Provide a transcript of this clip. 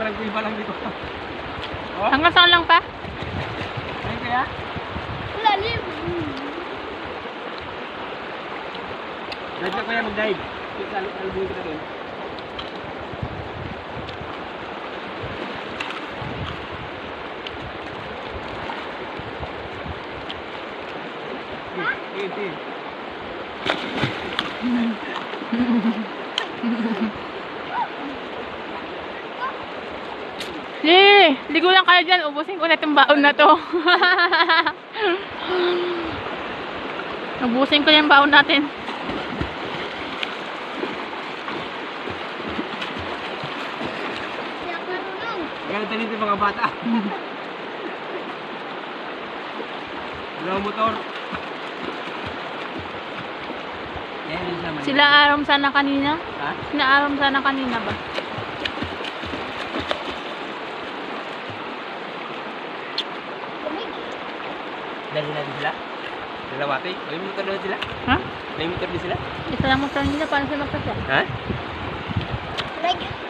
nag-iba lang dito. Oh? Hanggang saan lang pa? Ayun kaya? Lalim. Dive ka kuya, mag-dive. Albuhin kita doon. Sige. Ligo lang kayo dyan. Ubusin ko na itong baon na to. Ubusin ko yung baon natin. Kaya marunong. Ganito dito mga bata. Wala motor. Yan din naman. Sila aram sana kanina? Ha? Sila aram sana kanina ba? Lamig. Dali natin sila. Dalawati. May motor na sila. Ha? May motor din sila. Isa lang mo sa nila para sa magkasya. Ha? Lamig.